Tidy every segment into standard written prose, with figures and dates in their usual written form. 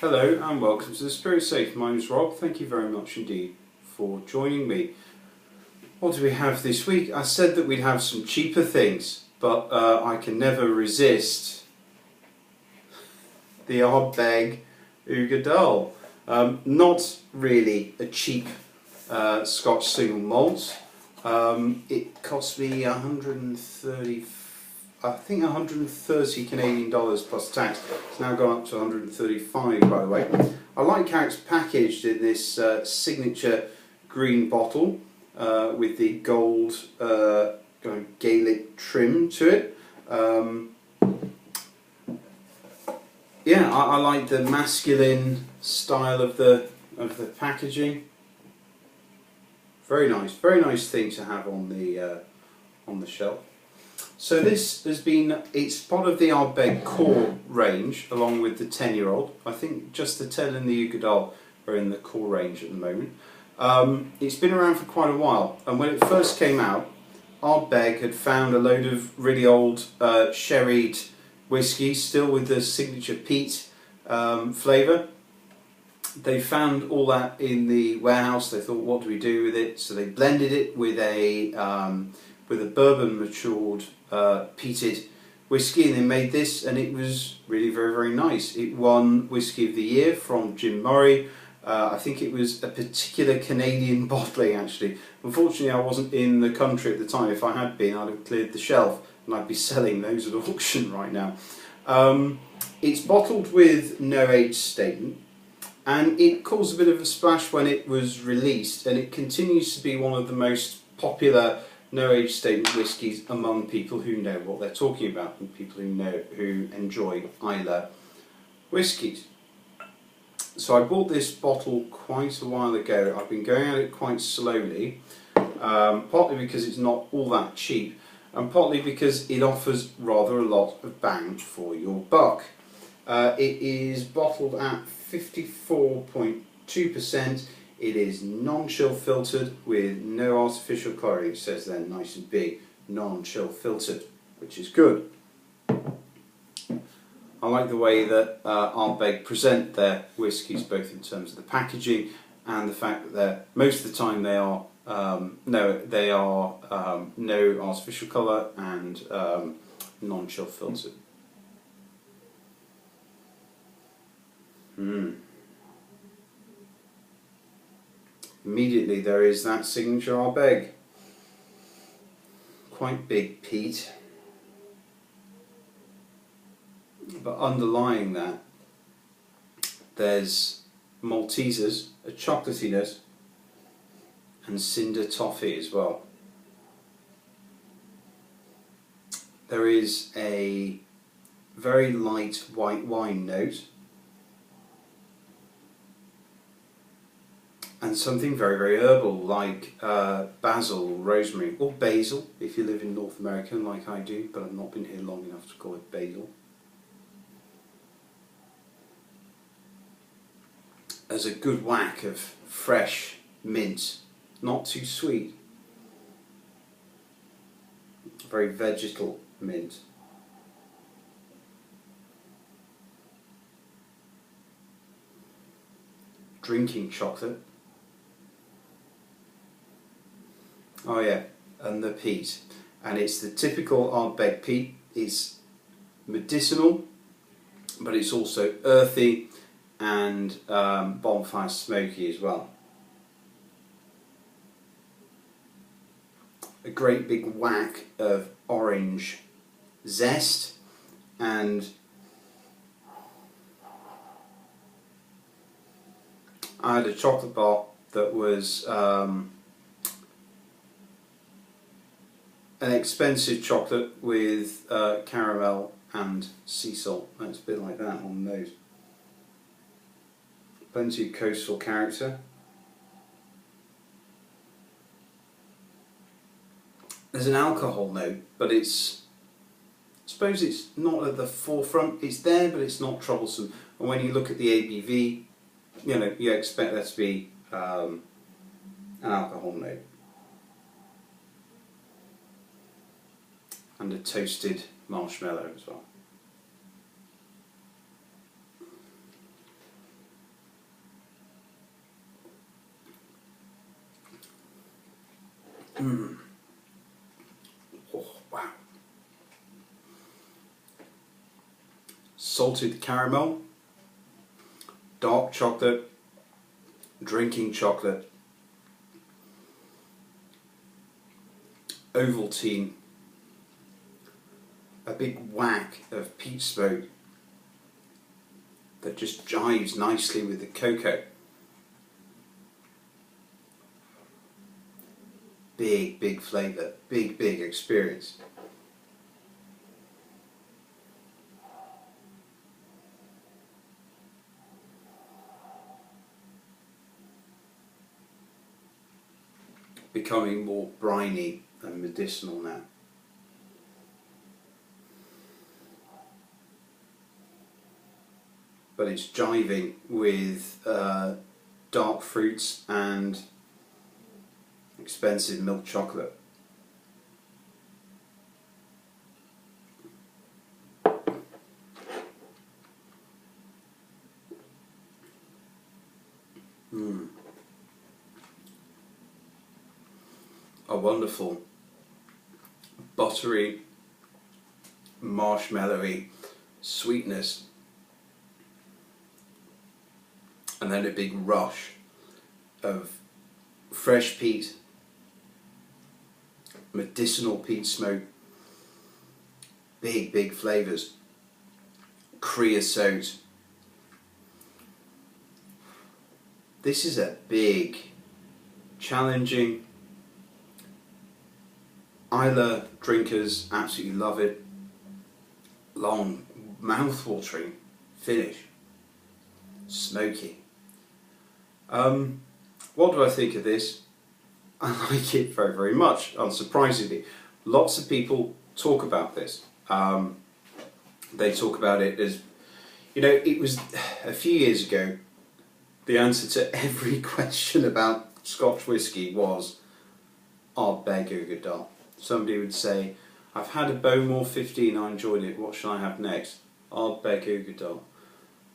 Hello and welcome to the Spirit Safe. My name is Rob. Thank you very much indeed for joining me. What do we have this week? I said that we'd have some cheaper things, but I can never resist the Ardbeg Uigeadail. Not really a cheap Scotch single malt. It cost me 130, I think 130 Canadian dollars plus tax. It's now gone up to 135, by the way. I like how it's packaged in this signature green bottle with the gold kind of Gaelic trim to it. Yeah, I like the masculine style of the packaging. Very nice thing to have on the shelf. So this has been, it's part of the Ardbeg core range along with the 10-year-old. I think just the 10 and the Uigeadail are in the core range at the moment. It's been around for quite a while, and when it first came out, Ardbeg had found a load of really old sherried whiskey, still with the signature peat flavour. They found all that in the warehouse. They thought, what do we do with it? So they blended it with a bourbon matured peated whiskey, and they made this, and it was really very nice. It won Whisky of the Year from Jim Murray. I think it was a particular Canadian bottling actually. Unfortunately I wasn't in the country at the time. If I had been, I'd have cleared the shelf and I'd be selling those at auction right now. It's bottled with no age statement, and it caused a bit of a splash when it was released, and it continues to be one of the most popular no age statement whiskies among people who know what they're talking about and people who enjoy Islay whiskies. So I bought this bottle quite a while ago. I've been going at it quite slowly, partly because it's not all that cheap, and partly because it offers rather a lot of bang for your buck. It is bottled at 54.2%. It is non-chill filtered with no artificial colouring. It says there nice and big, non-chill filtered, which is good. I like the way that Ardbeg present their whiskies, both in terms of the packaging and the fact that most of the time they are no artificial colour and non-chill filtered. Immediately there is that signature Ardbeg. Quite big peat. But underlying that, there's Maltesers, a chocolatiness, and cinder toffee as well. There is a very light white wine note, and something very herbal like basil, rosemary, or basil if you live in North America like I do, but I've not been here long enough to call it basil. There's a good whack of fresh mint, not too sweet, very vegetal mint. Drinking chocolate. Oh yeah, and the peat. And it's the typical Ardbeg peat. It's medicinal, but it's also earthy and bonfire smoky as well. A great big whack of orange zest, and I had a chocolate bar that was an expensive chocolate with caramel and sea salt. It's a bit like that on the nose. Plenty of coastal character. There's an alcohol note, but I suppose it's not at the forefront. It's there, but it's not troublesome. And when you look at the ABV, you expect there to be an alcohol note. And a toasted marshmallow as well. Oh, wow. Salted caramel, dark chocolate, drinking chocolate, Ovaltine, a big whack of peat smoke that just jives nicely with the cocoa. Big flavour, big experience. Becoming more briny and medicinal now. But it's jiving with dark fruits and expensive milk chocolate. A wonderful buttery, marshmallowy sweetness, and then a big rush of fresh peat, medicinal peat smoke, big flavours, creosote. This is a big, challenging. Islay drinkers absolutely love it. Long, mouth-watering finish. Smoky. What do I think of this? I like it very much, unsurprisingly. Lots of people talk about this. They talk about it as, you know, it was a few years ago, the answer to every question about Scotch whisky was Ardbeg Uigeadail. Somebody would say, I've had a Bowmore 15, I enjoyed it, what shall I have next? Ardbeg Uigeadail.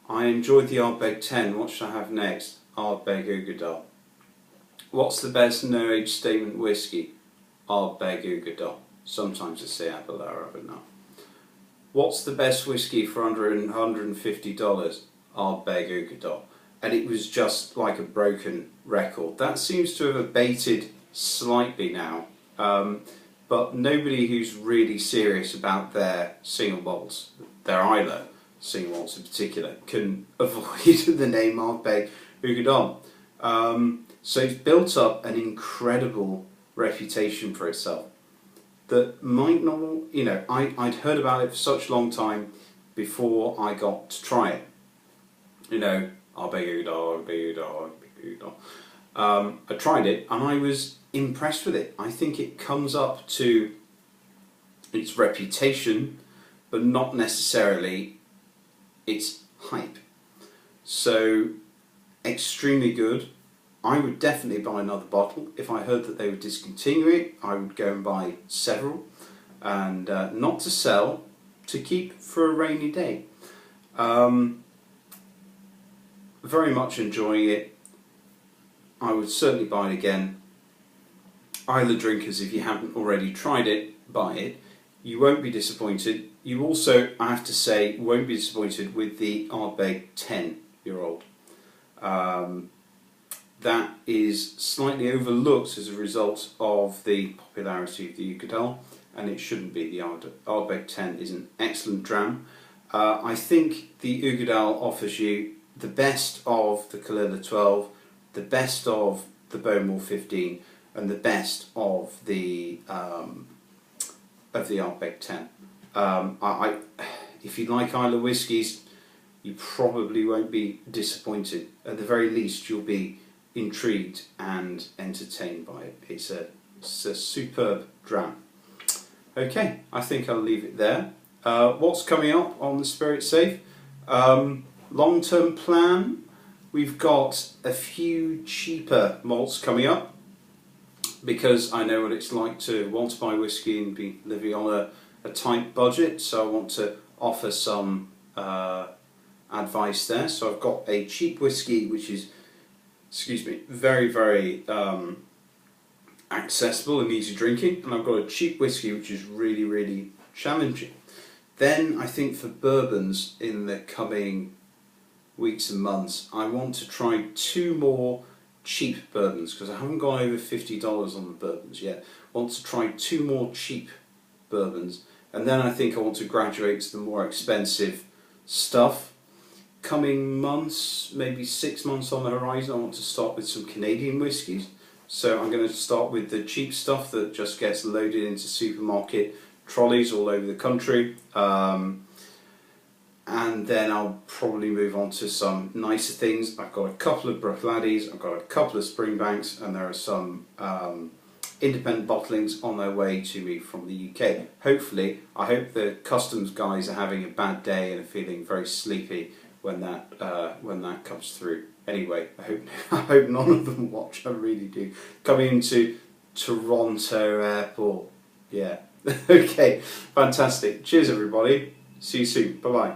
I enjoyed the Ardbeg 10, what shall I have next? Ardbeg Uigeadail. What's the best no-age statement whisky? Ardbeg Uigeadail. Sometimes I say Aberlour, but no. What's the best whisky for under $150? Ardbeg Uigeadail. And it was just like a broken record. That seems to have abated slightly now. But nobody who's really serious about their single malts, their Islay single malts in particular, can avoid the name Ardbeg Uigeadail. So it's built up an incredible reputation for itself that might not, you know, I'd heard about it for such a long time before I got to try it. You know, Ardbeg Uigeadail, Ardbeg Uigeadail, Ardbeg Uigeadail. I tried it and I was impressed with it. I think it comes up to its reputation, but not necessarily its hype. So, extremely good. I would definitely buy another bottle. If I heard that they would discontinue it, I would go and buy several, and not to sell, to keep for a rainy day. Very much enjoying it. I would certainly buy it again. Islay drinkers, if you haven't already tried it, buy it. You won't be disappointed. You also, I have to say, won't be disappointed with the Ardbeg 10-year-old. That is slightly overlooked as a result of the popularity of the Uigeadail, and it shouldn't be. The Ardbeg 10 is an excellent dram. I think the Uigeadail offers you the best of the Caligula 12, the best of the Bowmore 15, and the best of the Ardbeg 10. If you like Islay whiskies, you probably won't be disappointed. At the very least, you'll be intrigued and entertained by it. It's a superb dram. Okay, I think I'll leave it there. What's coming up on the Spirit Safe? Long-term plan. We've got a few cheaper malts coming up, because I know what it's like to want to buy whiskey and be living on a tight budget, so I want to offer some advice there. So I've got a cheap whiskey which is, excuse me, very accessible and easy drinking, and I've got a cheap whiskey which is really, really challenging. Then I think for bourbons in the coming weeks and months, I want to try 2 more cheap bourbons, because I haven't gone over $50 on the bourbons yet. I want to try 2 more cheap bourbons, and then I think I want to graduate to the more expensive stuff. Coming months, maybe 6 months on the horizon, I want to start with some Canadian whiskies. So I'm going to start with the cheap stuff that just gets loaded into supermarket trolleys all over the country. And then I'll probably move on to some nicer things. I've got a couple of Bruichladdich, I've got a couple of Springbanks, and there are some independent bottlings on their way to me from the UK. Hopefully, I hope the customs guys are having a bad day and are feeling very sleepy when that comes through. Anyway, I hope none of them watch. I really do. Coming into Toronto Airport. Yeah. Okay. Fantastic. Cheers, everybody. See you soon. Bye bye.